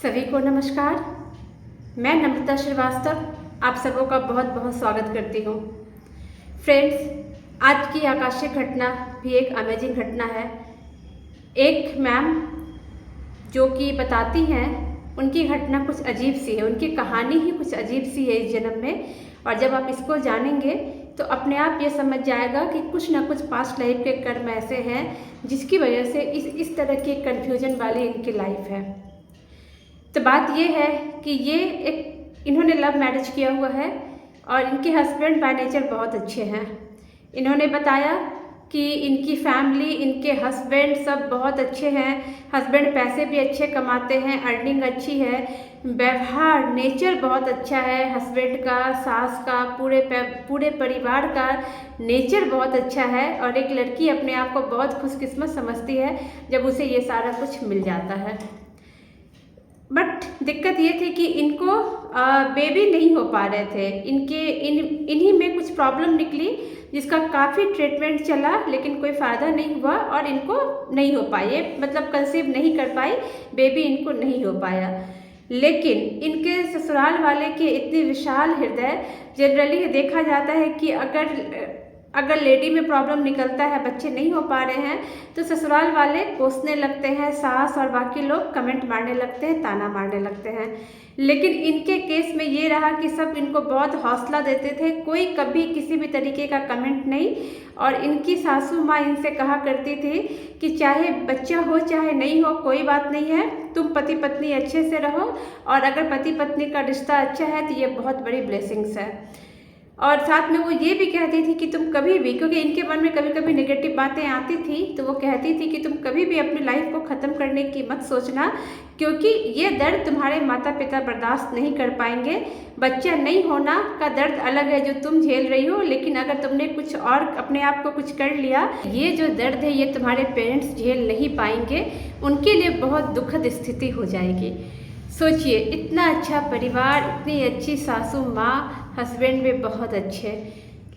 सभी को नमस्कार। मैं नम्रता श्रीवास्तव आप सबों का बहुत बहुत स्वागत करती हूँ। फ्रेंड्स, आज की आकाशीय घटना भी एक अमेजिंग घटना है। एक मैम जो कि बताती हैं, उनकी घटना कुछ अजीब सी है, उनकी कहानी ही कुछ अजीब सी है इस जन्म में। और जब आप इसको जानेंगे तो अपने आप ये समझ जाएगा कि कुछ ना कुछ पास्ट लाइफ के कर्म ऐसे हैं जिसकी वजह से इस तरह की कन्फ्यूजन वाली इनकी लाइफ है। तो बात ये है कि इन्होंने लव मैरिज किया हुआ है और इनके हस्बैंड बाय नेचर बहुत अच्छे हैं। इन्होंने बताया कि इनकी फैमिली, इनके हस्बैंड सब बहुत अच्छे हैं। हस्बैंड पैसे भी अच्छे कमाते हैं, अर्निंग अच्छी है, व्यवहार नेचर बहुत अच्छा है हस्बैंड का, सास का, पूरे परिवार का नेचर बहुत अच्छा है। और एक लड़की अपने आप को बहुत खुशकिस्मत समझती है जब उसे ये सारा कुछ मिल जाता है। बट दिक्कत ये थी कि इनको बेबी नहीं हो पा रहे थे। इन्हीं में कुछ प्रॉब्लम निकली जिसका काफ़ी ट्रीटमेंट चला, लेकिन कोई फ़ायदा नहीं हुआ और इनको नहीं हो पाए, मतलब कंसीव नहीं कर पाई, बेबी इनको नहीं हो पाया। लेकिन इनके ससुराल वाले के इतनी विशाल हृदय, जनरली देखा जाता है कि अगर लेडी में प्रॉब्लम निकलता है, बच्चे नहीं हो पा रहे हैं, तो ससुराल वाले कोसने लगते हैं, सास और बाकी लोग कमेंट मारने लगते हैं, ताना मारने लगते हैं। लेकिन इनके केस में ये रहा कि सब इनको बहुत हौसला देते थे, कोई कभी किसी भी तरीके का कमेंट नहीं। और इनकी सासू माँ इनसे कहा करती थी कि चाहे बच्चा हो चाहे नहीं हो, कोई बात नहीं है, तुम पति पत्नी अच्छे से रहो, और अगर पति पत्नी का रिश्ता अच्छा है तो ये बहुत बड़ी ब्लेसिंग्स है। और साथ में वो ये भी कहती थी कि तुम कभी भी, क्योंकि इनके मन में कभी कभी नेगेटिव बातें आती थी, तो वो कहती थी कि तुम कभी भी अपनी लाइफ को ख़त्म करने की मत सोचना, क्योंकि ये दर्द तुम्हारे माता पिता बर्दाश्त नहीं कर पाएंगे। बच्चा नहीं होना का दर्द अलग है जो तुम झेल रही हो, लेकिन अगर तुमने कुछ और अपने आप को कुछ कर लिया, ये जो दर्द है ये तुम्हारे पेरेंट्स झेल नहीं पाएंगे, उनके लिए बहुत दुखद स्थिति हो जाएगी। सोचिए, इतना अच्छा परिवार, इतनी अच्छी सासू माँ, हस्बैंड भी बहुत अच्छे,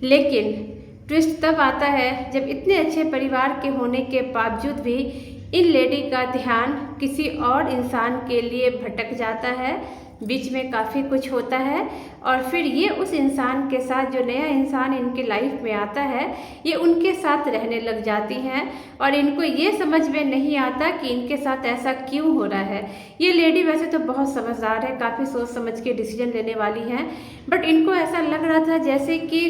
लेकिन ट्विस्ट तब आता है जब इतने अच्छे परिवार के होने के बावजूद भी इन लेडी का ध्यान किसी और इंसान के लिए भटक जाता है, बीच में काफ़ी कुछ होता है, और फिर ये उस इंसान के साथ, जो नया इंसान इनकी लाइफ में आता है, ये उनके साथ रहने लग जाती हैं। और इनको ये समझ में नहीं आता कि इनके साथ ऐसा क्यों हो रहा है। ये लेडी वैसे तो बहुत समझदार है, काफ़ी सोच समझ के डिसीजन लेने वाली हैं, बट इनको ऐसा लग रहा था जैसे कि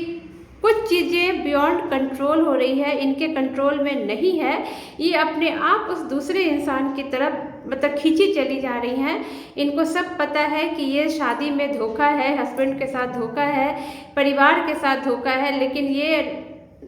कुछ चीज़ें बियॉन्ड कंट्रोल हो रही है, इनके कंट्रोल में नहीं है, ये अपने आप उस दूसरे इंसान की तरफ मतलब खींची चली जा रही हैं। इनको सब पता है कि ये शादी में धोखा है, हस्बैंड के साथ धोखा है, परिवार के साथ धोखा है, लेकिन ये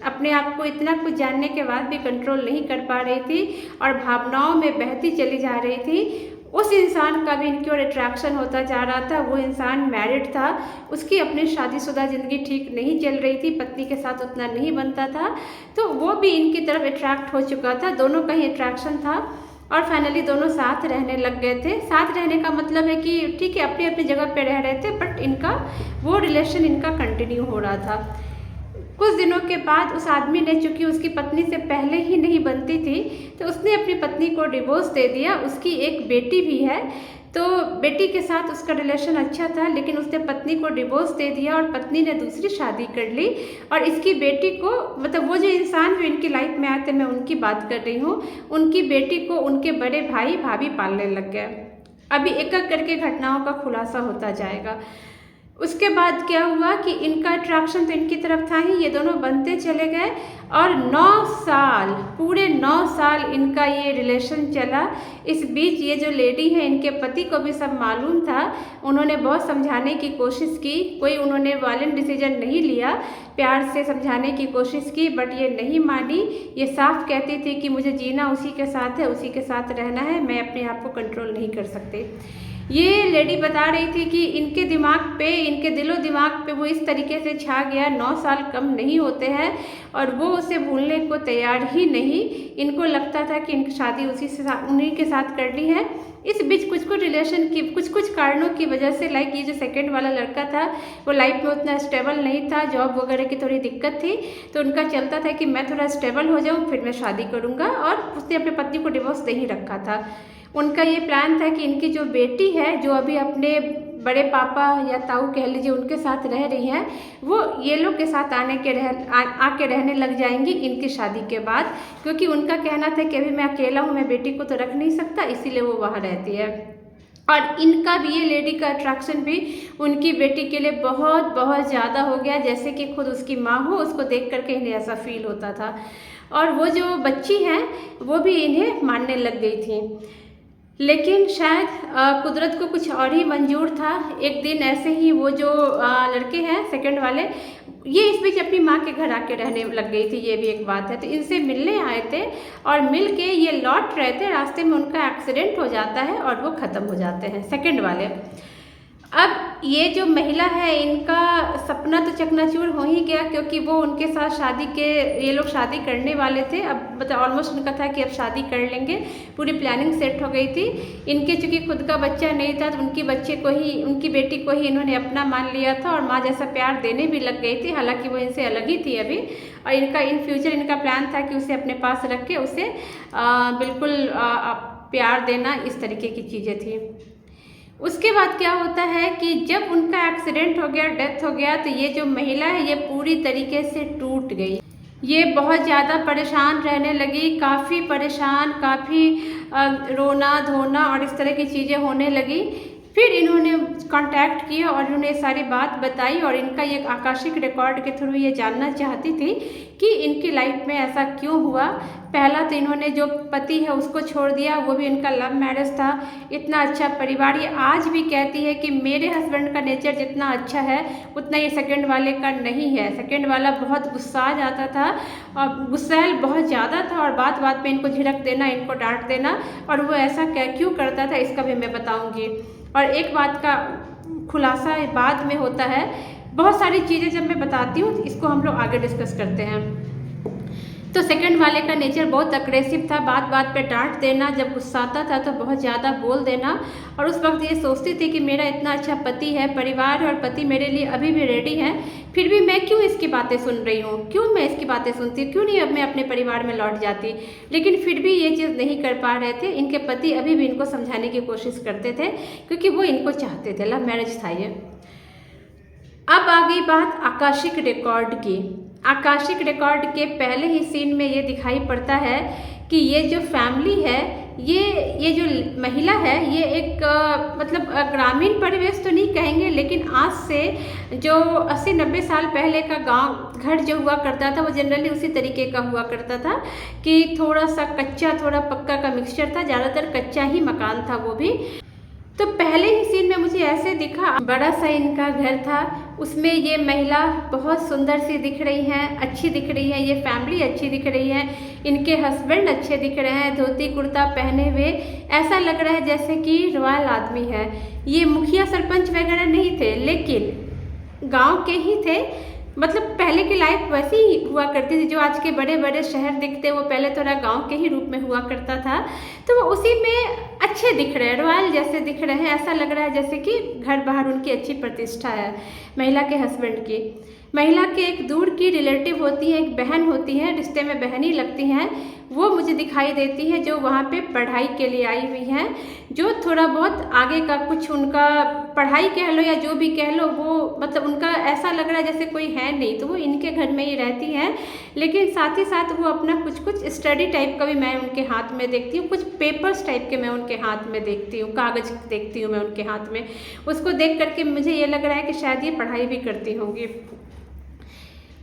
अपने आप को इतना कुछ जानने के बाद भी कंट्रोल नहीं कर पा रही थी और भावनाओं में बहती चली जा रही थी। उस इंसान का भी इनकी ओर अट्रैक्शन होता जा रहा था। वो इंसान मैरिड था, उसकी अपनी शादीशुदा ज़िंदगी ठीक नहीं चल रही थी, पत्नी के साथ उतना नहीं बनता था, तो वो भी इनकी तरफ अट्रैक्ट हो चुका था, दोनों का ही अट्रैक्शन था। और फाइनली दोनों साथ रहने लग गए थे। साथ रहने का मतलब है कि ठीक है, अपनी अपनी जगह पे रह रहे थे, बट इनका वो रिलेशन इनका कंटिन्यू हो रहा था। कुछ दिनों के बाद उस आदमी ने, चूँकि उसकी पत्नी से पहले ही नहीं बनती थी, तो उसने अपनी पत्नी को डिवोर्स दे दिया। उसकी एक बेटी भी है, तो बेटी के साथ उसका रिलेशन अच्छा था, लेकिन उसने पत्नी को डिवोर्स दे दिया और पत्नी ने दूसरी शादी कर ली। और इसकी बेटी को, मतलब वो जो इंसान जो इनकी लाइफ में आए थे, मैं उनकी बात कर रही हूँ, उनकी बेटी को उनके बड़े भाई भाभी पालने लग गए। अभी एक एक करके घटनाओं का खुलासा होता जाएगा। उसके बाद क्या हुआ कि इनका अट्रैक्शन तो इनकी तरफ था ही, ये दोनों बनते चले गए और 9 साल, पूरे 9 साल इनका ये रिलेशन चला। इस बीच ये जो लेडी है, इनके पति को भी सब मालूम था, उन्होंने बहुत समझाने की कोशिश की, कोई उन्होंने वायलेंट डिसीजन नहीं लिया, प्यार से समझाने की कोशिश की, बट ये नहीं मानी। ये साफ कहती थी कि मुझे जीना उसी के साथ है, उसी के साथ रहना है, मैं अपने आप को कंट्रोल नहीं कर सकती। ये लेडी बता रही थी कि इनके दिमाग पे, इनके दिलो दिमाग पे वो इस तरीके से छा गया, 9 साल कम नहीं होते हैं और वो उसे भूलने को तैयार ही नहीं। इनको लगता था कि इनकी शादी उन्हीं के साथ कर ली है। इस बीच कुछ रिलेशन की कुछ कारणों की वजह से, लाइक ये जो सेकंड वाला लड़का था वो लाइफ में उतना स्टेबल नहीं था, जॉब वगैरह की थोड़ी दिक्कत थी, तो उनका चलता था कि मैं थोड़ा स्टेबल हो जाऊं फिर मैं शादी करूंगा, और उसने अपनी पत्नी को डिवोर्स दे ही रखा था। उनका ये प्लान था कि इनकी जो बेटी है, जो अभी अपने बड़े पापा या ताऊ कह लीजिए उनके साथ रह रही हैं, वो ये लोग के साथ आके रहने लग जाएंगी इनकी शादी के बाद, क्योंकि उनका कहना था कि अभी मैं अकेला हूँ, मैं बेटी को तो रख नहीं सकता, इसीलिए वो वहाँ रहती है। और इनका भी, ये लेडी का अट्रैक्शन भी उनकी बेटी के लिए बहुत बहुत ज़्यादा हो गया, जैसे कि खुद उसकी माँ हो, उसको देख करके इन्हें ऐसा फील होता था। और वो जो बच्ची हैं वो भी इन्हें मानने लग गई थी। लेकिन शायद कुदरत को कुछ और ही मंजूर था। एक दिन ऐसे ही वो जो लड़के हैं सेकंड वाले, ये इस बीच अपनी माँ के घर आके रहने लग गई थी, ये भी एक बात है। तो इनसे मिलने आए थे और मिल के ये लौट रहे थे, रास्ते में उनका एक्सीडेंट हो जाता है और वो ख़त्म हो जाते हैं सेकंड वाले। अब ये जो महिला है, इनका सपना तो चकनाचूर हो ही गया, क्योंकि वो उनके साथ ये लोग शादी करने वाले थे। अब मतलब ऑलमोस्ट उनका था कि अब शादी कर लेंगे, पूरी प्लानिंग सेट हो गई थी। इनके चूँकि खुद का बच्चा नहीं था, तो उनकी बेटी को ही इन्होंने अपना मान लिया था और माँ जैसा प्यार देने भी लग गई थी। हालांकि वो इनसे अलग ही थी अभी, और इनका इन फ्यूचर इनका प्लान था कि उसे अपने पास रख के उसे बिल्कुल प्यार देना, इस तरीके की चीज़ें थी। उसके बाद क्या होता है कि जब उनका एक्सीडेंट हो गया, डेथ हो गया, तो ये जो महिला है ये पूरी तरीके से टूट गई। ये बहुत ज़्यादा परेशान रहने लगी, काफ़ी परेशान, काफ़ी रोना धोना और इस तरह की चीज़ें होने लगी। फिर इन्होंने कांटेक्ट किया और उन्होंने सारी बात बताई, और इनका ये आकाशिक रिकॉर्ड के थ्रू ये जानना चाहती थी कि इनकी लाइफ में ऐसा क्यों हुआ। पहला तो इन्होंने जो पति है उसको छोड़ दिया, वो भी इनका लव मैरिज था। इतना अच्छा परिवार, ये आज भी कहती है कि मेरे हस्बैंड का नेचर जितना अच्छा है उतना ये सेकंड वाले का नहीं है। सेकंड वाला बहुत गुस्सा आ जाता था और गुस्सैल बहुत ज़्यादा था, और बात बात पे इनको झिड़क देना, इनको डांट देना, और वो ऐसा क्यों करता था इसका भी मैं बताऊँगी। और एक बात का खुलासा बाद में होता है। बहुत सारी चीज़ें जब मैं बताती हूँ इसको हम लोग आगे डिस्कस करते हैं। तो सेकंड वाले का नेचर बहुत अग्रेसिव था, बात बात पे डांट देना, जब गुस्साता था तो बहुत ज़्यादा बोल देना। और उस वक्त ये सोचती थी कि मेरा इतना अच्छा पति है, परिवार और पति मेरे लिए अभी भी रेडी है, फिर भी मैं क्यों इसकी बातें सुन रही हूँ, क्यों मैं इसकी बातें सुनती हूँ, क्यों नहीं अब मैं अपने परिवार में लौट जाती। लेकिन फिर भी ये चीज़ नहीं कर पा रहे थे। इनके पति अभी भी इनको समझाने की कोशिश करते थे, क्योंकि वो इनको चाहते थे, लव मैरिज था ये। अब आ गई बात आकाशिक रिकॉर्ड की। आकाशिक रिकॉर्ड के पहले ही सीन में ये दिखाई पड़ता है कि ये जो फैमिली है, ये जो महिला है, ये एक मतलब ग्रामीण परिवेश तो नहीं कहेंगे, लेकिन आज से जो 80-90 साल पहले का गांव घर जो हुआ करता था वो जनरली उसी तरीके का हुआ करता था कि थोड़ा सा कच्चा थोड़ा पक्का का मिक्सचर था, ज़्यादातर कच्चा ही मकान था वो भी। तो पहले ही सीन में मुझे ऐसे दिखा, बड़ा सा इनका घर था, उसमें ये महिला बहुत सुंदर सी दिख रही हैं, अच्छी दिख रही है, ये फैमिली अच्छी दिख रही है, इनके हस्बैंड अच्छे दिख रहे हैं, धोती कुर्ता पहने हुए, ऐसा लग रहा है जैसे कि रॉयल आदमी है। ये मुखिया सरपंच वगैरह नहीं थे, लेकिन गांव के ही थे। मतलब पहले की लाइफ वैसी ही हुआ करती थी, जो आज के बड़े बड़े शहर दिखते वो पहले थोड़ा गांव के ही रूप में हुआ करता था। तो वो उसी में अच्छे दिख रहे हैं, रॉयल जैसे दिख रहे हैं, ऐसा लग रहा है जैसे कि घर बाहर उनकी अच्छी प्रतिष्ठा है महिला के हस्बैंड की। महिला के एक दूर की रिलेटिव होती है, एक बहन होती है, रिश्ते में बहन ही लगती हैं, वो मुझे दिखाई देती है, जो वहाँ पे पढ़ाई के लिए आई हुई हैं, जो थोड़ा बहुत आगे का कुछ उनका पढ़ाई कह लो या जो भी कह लो, वो मतलब उनका ऐसा लग रहा है जैसे कोई है नहीं, तो वो इनके घर में ही रहती हैं। लेकिन साथ ही साथ वो अपना कुछ स्टडी टाइप का भी मैं उनके हाथ में देखती हूँ, कुछ पेपर्स टाइप के मैं उनके हाथ में देखती हूँ, कागज़ देखती हूँ मैं उनके हाथ में। उसको देख करके मुझे ये लग रहा है कि शायद ये पढ़ाई भी करती होंगी।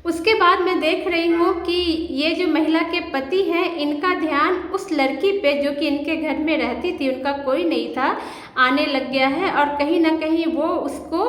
उसके बाद मैं देख रही हूँ कि ये जो महिला के पति हैं, इनका ध्यान उस लड़की पे जो कि इनके घर में रहती थी, उनका कोई नहीं था, आने लग गया है, और कहीं ना कहीं वो उसको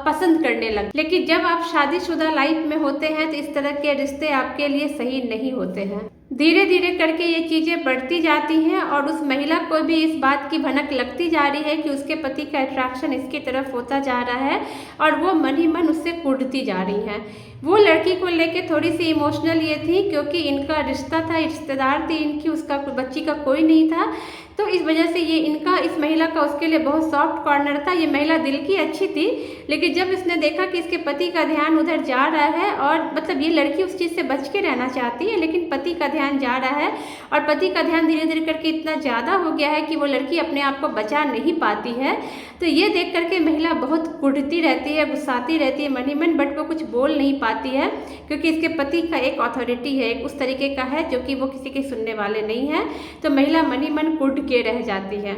पसंद करने लग। लेकिन जब आप शादीशुदा लाइफ में होते हैं तो इस तरह के रिश्ते आपके लिए सही नहीं होते हैं। धीरे धीरे करके ये चीज़ें बढ़ती जाती हैं, और उस महिला को भी इस बात की भनक लगती जा रही है कि उसके पति का अट्रैक्शन इसकी तरफ होता जा रहा है, और वो मन ही मन उससे कुढ़ती जा रही हैं। वो लड़की को लेके थोड़ी सी इमोशनल ये थी, क्योंकि इनका रिश्ता था, रिश्तेदार थी इनकी, उसका बच्ची का कोई नहीं था। तो इस वजह से ये इनका, इस महिला का उसके लिए बहुत सॉफ्ट कॉर्नर था। ये महिला दिल की अच्छी थी, लेकिन जब इसने देखा कि इसके पति का ध्यान उधर जा रहा है, और मतलब ये लड़की उस चीज़ से बच के रहना चाहती है, लेकिन पति का ध्यान जा रहा है और पति का ध्यान धीरे धीरे करके इतना ज़्यादा हो गया है कि वो लड़की अपने आप को बचा नहीं पाती है। तो ये देख करके महिला बहुत कुढ़ती रहती है, गुस्साती रहती है मन ही मन, बट वो कुछ बोल नहीं पाती है क्योंकि इसके पति का एक अथॉरिटी है, एक उस तरीके का है जो कि वो किसी के सुनने वाले नहीं है। तो महिला मन ही मन कुढ़ के रह जाती है।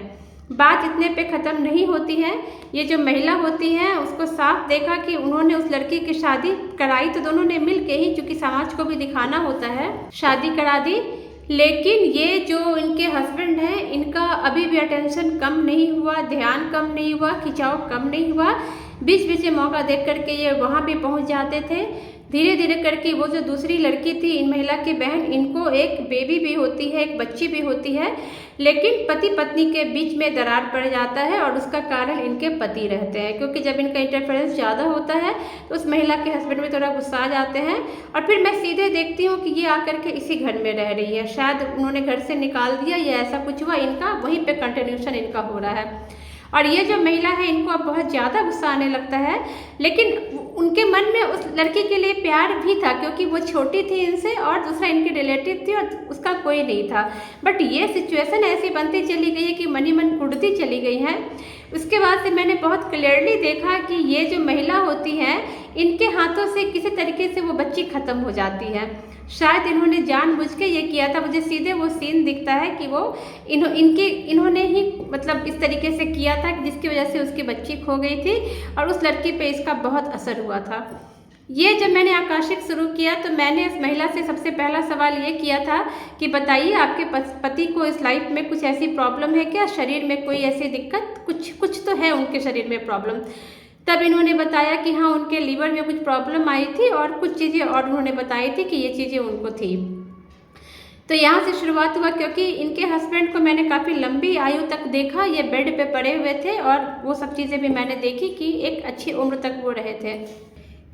बात इतने पे ख़त्म नहीं होती है। ये जो महिला होती है उसको साफ देखा कि उन्होंने उस लड़की की शादी कराई तो दोनों ने मिल के ही, चूँकि समाज को भी दिखाना होता है, शादी करा दी। लेकिन ये जो इनके हस्बैंड हैं, इनका अभी भी अटेंशन कम नहीं हुआ, ध्यान कम नहीं हुआ, खिंचाव कम नहीं हुआ। बीच बीच में मौका देख करके ये वहाँ भी पहुँच जाते थे। धीरे धीरे करके वो जो दूसरी लड़की थी, इन महिला की बहन, इनको एक बेबी भी होती है, एक बच्ची भी होती है, लेकिन पति पत्नी के बीच में दरार पड़ जाता है और उसका कारण इनके पति रहते हैं, क्योंकि जब इनका इंटरफेरेंस ज़्यादा होता है तो उस महिला के हस्बैंड में थोड़ा गुस्सा आ जाते हैं। और फिर मैं सीधे देखती हूँ कि ये आकर के इसी घर में रह रही है, शायद उन्होंने घर से निकाल दिया या ऐसा कुछ हुआ, इनका वहीं पर कंटिन्यूशन इनका हो रहा है। और ये जो महिला है, इनको अब बहुत ज़्यादा गुस्सा आने लगता है, लेकिन उनके मन में उस लड़की के लिए प्यार भी था क्योंकि वो छोटी थी इनसे और दूसरा इनकी रिलेटिव थी और उसका कोई नहीं था। बट ये सिचुएशन ऐसी बनती चली गई है कि मन ही मन कुढ़ती चली गई है। उसके बाद से मैंने बहुत क्लियरली देखा कि ये जो महिला होती है, इनके हाथों से किसी तरीके से वो बच्ची ख़त्म हो जाती है। शायद इन्होंने जानबूझ के ये किया था। मुझे सीधे वो सीन दिखता है कि वो इन्होंने ही मतलब इस तरीके से किया था कि जिसकी वजह से उसकी बच्ची खो गई थी और उस लड़की पे इसका बहुत असर हुआ था। ये जब मैंने आकाशिक शुरू किया तो मैंने इस महिला से सबसे पहला सवाल ये किया था कि बताइए आपके पति को इस लाइफ में कुछ ऐसी प्रॉब्लम है क्या, शरीर में कोई ऐसी दिक्कत, कुछ तो है उनके शरीर में प्रॉब्लम। तब इन्होंने बताया कि हाँ, उनके लीवर में कुछ प्रॉब्लम आई थी और कुछ चीज़ें और उन्होंने बताई थी कि ये चीज़ें उनको थी। तो यहाँ से शुरुआत हुआ, क्योंकि इनके हस्बैंड को मैंने काफ़ी लंबी आयु तक देखा, ये बेड पे पड़े हुए थे और वो सब चीज़ें भी मैंने देखी कि एक अच्छी उम्र तक वो रहे थे।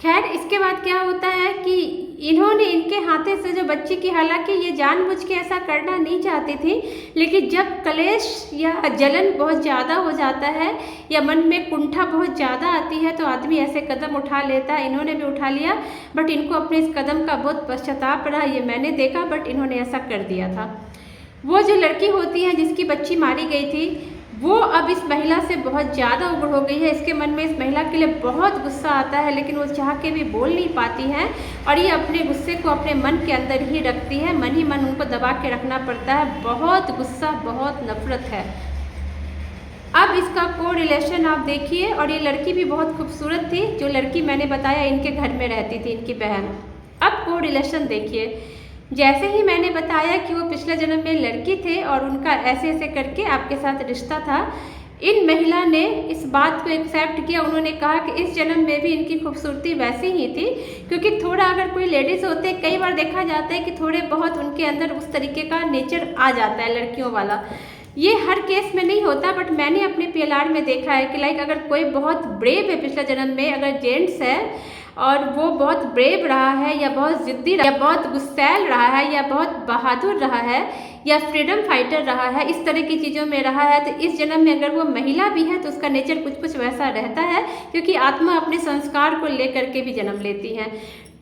खैर, इसके बाद क्या होता है कि इन्होंने इनके हाथे से जो बच्ची की, हालांकि ये जानबूझ के ऐसा करना नहीं चाहती थी, लेकिन जब कलेश या जलन बहुत ज़्यादा हो जाता है या मन में कुंठा बहुत ज़्यादा आती है तो आदमी ऐसे कदम उठा लेता है। इन्होंने भी उठा लिया, बट इनको अपने इस कदम का बहुत पश्चाताप रहा, ये मैंने देखा, बट इन्होंने ऐसा कर दिया था। वो जो लड़की होती है जिसकी बच्ची मारी गई थी, वो अब इस महिला से बहुत ज़्यादा उग्र हो गई है। इसके मन में इस महिला के लिए बहुत गुस्सा आता है, लेकिन वो चाह के भी बोल नहीं पाती है और ये अपने गुस्से को अपने मन के अंदर ही रखती है। मन ही मन उनको दबा के रखना पड़ता है। बहुत गुस्सा, बहुत नफरत है। अब इसका को रिलेशन आप देखिए, और ये लड़की भी बहुत खूबसूरत थी, जो लड़की मैंने बताया इनके घर में रहती थी, इनकी बहन। अब को रिलेशन देखिए, जैसे ही मैंने बताया कि वो पिछले जन्म में लड़की थे और उनका ऐसे ऐसे करके आपके साथ रिश्ता था, इन महिला ने इस बात को एक्सेप्ट किया। उन्होंने कहा कि इस जन्म में भी इनकी खूबसूरती वैसी ही थी, क्योंकि थोड़ा अगर कोई लेडीज़ होते, कई बार देखा जाता है कि थोड़े बहुत उनके अंदर उस तरीके का नेचर आ जाता है लड़कियों वाला। ये हर केस में नहीं होता, बट मैंने अपने PLR में देखा है कि लाइक अगर कोई बहुत ब्रेव है पिछले जन्म में, अगर जेंट्स है और वो बहुत ब्रेव रहा है या बहुत ज़िद्दी या बहुत गुस्सैल रहा है या बहुत बहादुर रहा है या फ्रीडम फाइटर रहा है, इस तरह की चीज़ों में रहा है, तो इस जन्म में अगर वो महिला भी है तो उसका नेचर कुछ कुछ वैसा रहता है, क्योंकि आत्मा अपने संस्कार को लेकर के भी जन्म लेती है।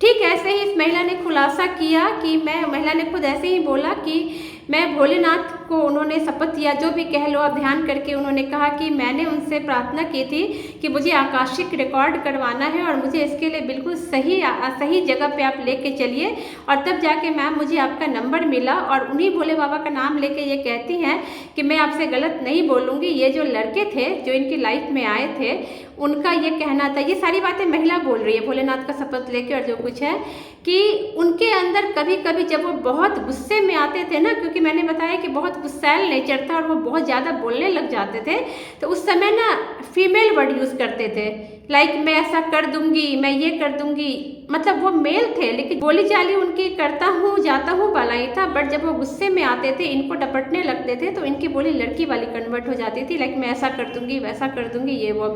ठीक ऐसे ही इस महिला ने खुलासा किया कि महिला ने खुद ऐसे ही बोला कि मैं भोलेनाथ को, उन्होंने शपथ या जो भी कह लो आप ध्यान करके, उन्होंने कहा कि मैंने उनसे प्रार्थना की थी कि मुझे आकाशिक रिकॉर्ड करवाना है और मुझे इसके लिए बिल्कुल सही जगह पे आप लेके चलिए। और तब जाके मैम मुझे आपका नंबर मिला और उन्हीं भोले बाबा का नाम लेके ये कहती हैं कि मैं आपसे गलत नहीं बोलूँगी। ये जो लड़के थे जो इनकी लाइफ में आए थे, उनका ये कहना था, ये सारी बातें महिला बोल रही है भोलेनाथ का शपथ लेके, और जो कुछ है कि उनके अंदर कभी कभी जब वो बहुत गुस्से में आते थे ना, क्योंकि मैंने बताया कि बहुत गुस्सैल नेचर था और वो बहुत ज़्यादा बोलने लग जाते थे, तो उस समय ना फीमेल वर्ड यूज़ करते थे, लाइक मैं ऐसा कर दूंगी, मैं ये कर दूंगी, मतलब वो मेल थे लेकिन बोली चाली उनकी करता हूँ जाता हूँ वाला ही था। बट जब वो गुस्से में आते थे, इनको डपटने लगते थे, तो इनकी बोली लड़की वाली कन्वर्ट हो जाती थी, लाइक मैं ऐसा कर दूंगी, वैसा कर दूंगी, ये वो।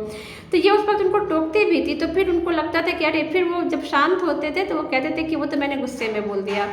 तो ये उस वक्त उनको टोकती भी थी, तो फिर उनको लगता था कि अरे, फिर वो जब शांत होते थे तो वो कहते थे कि वो तो मैंने गुस्से में बोल दिया।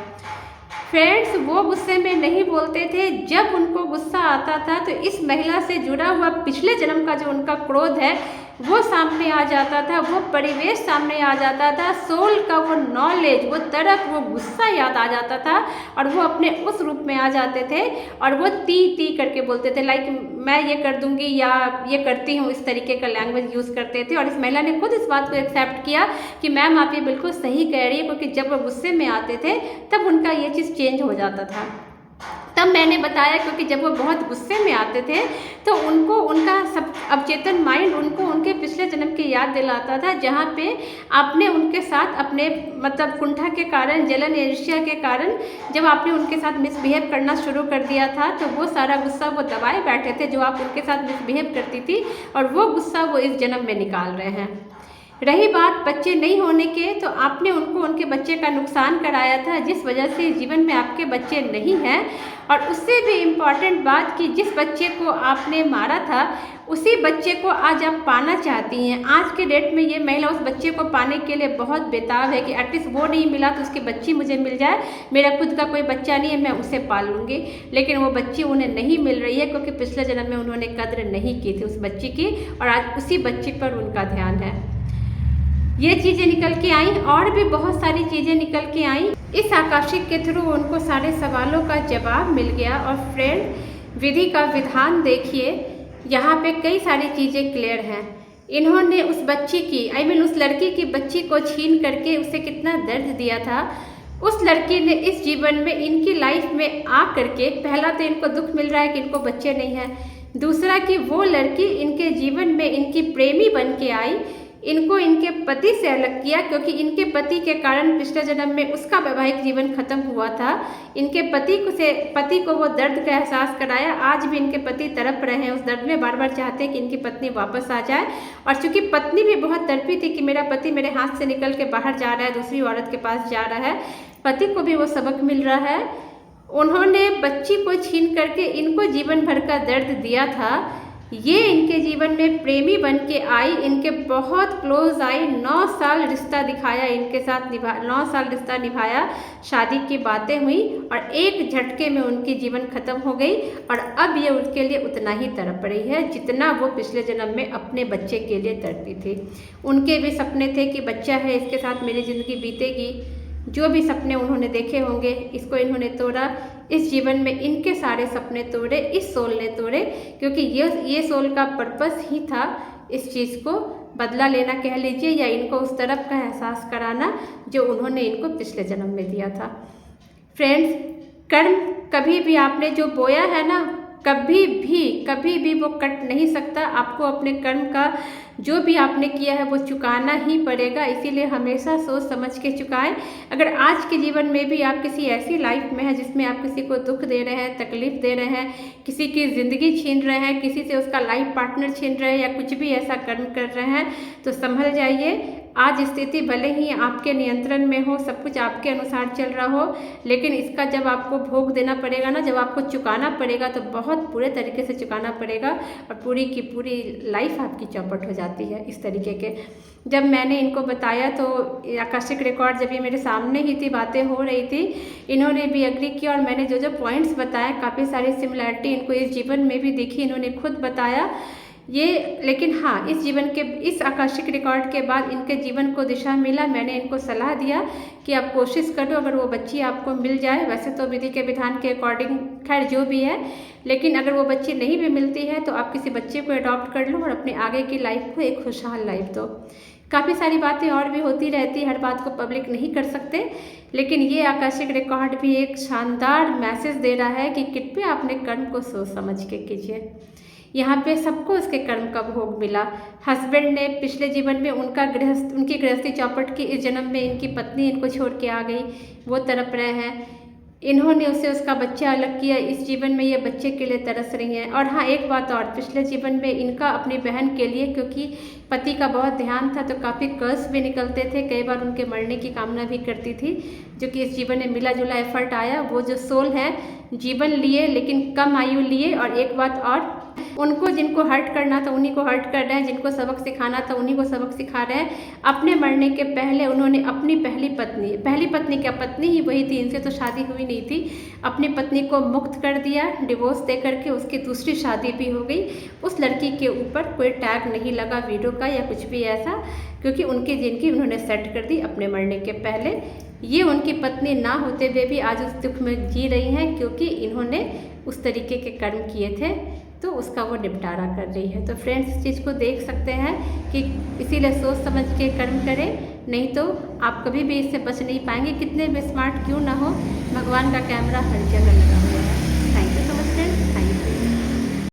फ्रेंड्स, वो गुस्से में नहीं बोलते थे। जब उनको गुस्सा आता था तो इस महिला से जुड़ा हुआ पिछले जन्म का जो उनका क्रोध है वो सामने आ जाता था, वो परिवेश सामने आ जाता था, सोल का वो नॉलेज, वो तड़प, वो गुस्सा याद आ जाता था और वो अपने उस रूप में आ जाते थे और वो ती ती करके बोलते थे, लाइक मैं ये कर दूंगी या ये करती हूँ, इस तरीके का लैंग्वेज यूज़ करते थे। और इस महिला ने खुद इस बात को एक्सेप्ट किया कि मैम आप ये बिल्कुल सही कह रही है, क्योंकि जब वो गुस्से में आते थे तब उनका ये चीज़ चेंज हो जाता था। तब मैंने बताया क्योंकि जब वो बहुत गुस्से में आते थे तो उनको उनका सब अवचेतन माइंड उनको उनके पिछले जन्म की याद दिलाता था, जहाँ पे आपने उनके साथ अपने मतलब कुंठा के कारण, जलन ईर्ष्या के कारण जब आपने उनके साथ मिसबिहेव करना शुरू कर दिया था तो वो सारा गुस्सा वो दबाए बैठे थे जो आप उनके साथ मिसबिहेव करती थी, और वो गुस्सा वो इस जन्म में निकाल रहे हैं। रही बात बच्चे नहीं होने के, तो आपने उनको उनके बच्चे का नुकसान कराया था, जिस वजह से जीवन में आपके बच्चे नहीं हैं। और उससे भी इम्पॉर्टेंट बात कि जिस बच्चे को आपने मारा था उसी बच्चे को आज आप पाना चाहती हैं। आज के डेट में ये महिला उस बच्चे को पाने के लिए बहुत बेताब है कि एटलीस्ट वो नहीं मिला तो उसकी बच्ची मुझे मिल जाए, मेरा खुद का कोई बच्चा नहीं है, मैं उसे पाल लूँगी। लेकिन वो बच्ची उन्हें नहीं मिल रही है क्योंकि पिछले जन्म में उन्होंने कद्र नहीं की थी उस बच्ची की, और आज उसी बच्ची पर उनका ध्यान है। ये चीज़ें निकल के आई और भी बहुत सारी चीज़ें निकल के आई। इस आकाशिक के थ्रू उनको सारे सवालों का जवाब मिल गया। और फ्रेंड, विधि का विधान देखिए, यहाँ पे कई सारी चीज़ें क्लियर हैं। इन्होंने उस बच्ची की उस लड़की की बच्ची को छीन करके उसे कितना दर्द दिया था। उस लड़की ने इस जीवन में इनकी लाइफ में आ करके, पहला तो इनको दुख मिल रहा है कि इनको बच्चे नहीं हैं, दूसरा कि वो लड़की इनके जीवन में इनकी प्रेमी बन के आई, इनको इनके पति से अलग किया क्योंकि इनके पति के कारण पिछले जन्म में उसका वैवाहिक जीवन खत्म हुआ था। इनके पति को वो दर्द का एहसास कराया। आज भी इनके पति तड़प रहे हैं उस दर्द में, बार बार चाहते हैं कि इनकी पत्नी वापस आ जाए। और चूंकि पत्नी भी बहुत तड़पी थी कि मेरा पति मेरे हाथ से निकल के बाहर जा रहा है, दूसरी औरत के पास जा रहा है, पति को भी वो सबक मिल रहा है। उन्होंने बच्ची को छीन करके इनको जीवन भर का दर्द दिया था। ये इनके जीवन में प्रेमी बन के आई, इनके बहुत क्लोज आई, 9 साल रिश्ता दिखाया इनके साथ, 9 साल रिश्ता निभाया, शादी की बातें हुई और एक झटके में उनकी जीवन खत्म हो गई। और अब ये उनके लिए उतना ही तड़प रही है जितना वो पिछले जन्म में अपने बच्चे के लिए तड़पी थी। उनके भी सपने थे कि बच्चा है, इसके साथ मेरी ज़िंदगी बीतेगी। जो भी सपने उन्होंने देखे होंगे, इसको इन्होंने तोड़ा। इस जीवन में इनके सारे सपने तोड़े इस सोल ने तोड़े, क्योंकि ये सोल का पर्पस ही था इस चीज़ को बदला लेना कह लीजिए, या इनको उस तरफ का एहसास कराना जो उन्होंने इनको पिछले जन्म में दिया था। फ्रेंड्स, कर्म कभी भी आपने जो बोया है ना, कभी भी वो कट नहीं सकता। आपको अपने कर्म का जो भी आपने किया है वो चुकाना ही पड़ेगा, इसीलिए हमेशा सोच समझ के चुकाएं। अगर आज के जीवन में भी आप किसी ऐसी लाइफ में हैं जिसमें आप किसी को दुख दे रहे हैं, तकलीफ दे रहे हैं, किसी की ज़िंदगी छीन रहे हैं, किसी से उसका लाइफ पार्टनर छीन रहे हैं, या कुछ भी ऐसा कर्म कर रहे हैं, तो संभल जाइए। आज स्थिति भले ही आपके नियंत्रण में हो, सब कुछ आपके अनुसार चल रहा हो, लेकिन इसका जब आपको भोग देना पड़ेगा ना, जब आपको चुकाना पड़ेगा तो बहुत बुरे तरीके से चुकाना पड़ेगा, और पूरी की पूरी लाइफ आपकी चौपट हो जाती है इस तरीके के। जब मैंने इनको बताया तो आकाशिक रिकॉर्ड जब ये मेरे सामने ही थी, बातें हो रही थी, इन्होंने भी एग्री किया, और मैंने जो जो पॉइंट्स बताए काफ़ी सारी सिमिलैरिटी इनको इस जीवन में भी दिखी, इन्होंने खुद बताया ये। लेकिन हाँ, इस आकाशिक रिकॉर्ड के बाद इनके जीवन को दिशा मिला। मैंने इनको सलाह दिया कि आप कोशिश करो अगर वो बच्ची आपको मिल जाए, वैसे तो विधि के विधान के अकॉर्डिंग खैर जो भी है, लेकिन अगर वो बच्ची नहीं भी मिलती है तो आप किसी बच्चे को अडॉप्ट कर लो और अपने आगे की लाइफ को एक खुशहाल लाइफ दो। काफ़ी सारी बातें और भी होती रहती, हर बात को पब्लिक नहीं कर सकते, लेकिन ये आकाशिक रिकॉर्ड भी एक शानदार मैसेज दे रहा है कि कृपया अपने कर्म को सोच समझ के कीजिए। यहाँ पे सबको उसके कर्म का भोग मिला। हस्बैंड ने पिछले जीवन में उनकी गृहस्थी चौपट की, इस जन्म में इनकी पत्नी इनको छोड़ के आ गई, वो तड़प रहे हैं। इन्होंने उससे उसका बच्चा अलग किया, इस जीवन में ये बच्चे के लिए तरस रही हैं। और हाँ, एक बात और, पिछले जीवन में इनका अपनी बहन के लिए, क्योंकि पति का बहुत ध्यान था, तो काफ़ी कर्स भी निकलते थे, कई बार उनके मरने की कामना भी करती थी, जो कि इस जीवन में मिला जुला एफर्ट आया। वो जो सोल है, जीवन लिए लेकिन कम आयु लिए। और एक बात और, उनको जिनको हर्ट करना था उन्हीं को हर्ट कर रहे हैं, जिनको सबक सिखाना था उन्हीं को सबक सिखा रहे हैं। अपने मरने के पहले उन्होंने अपनी पहली पत्नी क्या, पत्नी ही वही थी, इनसे तो शादी हुई नहीं थी, अपनी पत्नी को मुक्त कर दिया डिवोर्स दे करके। उसकी दूसरी शादी भी हो गई। उस लड़की के ऊपर कोई टैग नहीं लगा वीडियो का या कुछ भी ऐसा, क्योंकि उनकी जिंदगी उन्होंने सेट कर दी अपने मरने के पहले। ये उनकी पत्नी ना होते हुए भी आज उस दुख में जी रही हैं, क्योंकि इन्होंने उस तरीके के कर्म किए थे, तो उसका वो निपटारा कर रही है। तो फ्रेंड्स, इस चीज़ को देख सकते हैं कि इसीलिए सोच समझ के कर्म करें, नहीं तो आप कभी भी इससे बच नहीं पाएंगे, कितने भी स्मार्ट क्यों ना हो। भगवान का कैमरा हर जगह लगा हुआ है। Thank you so much friends.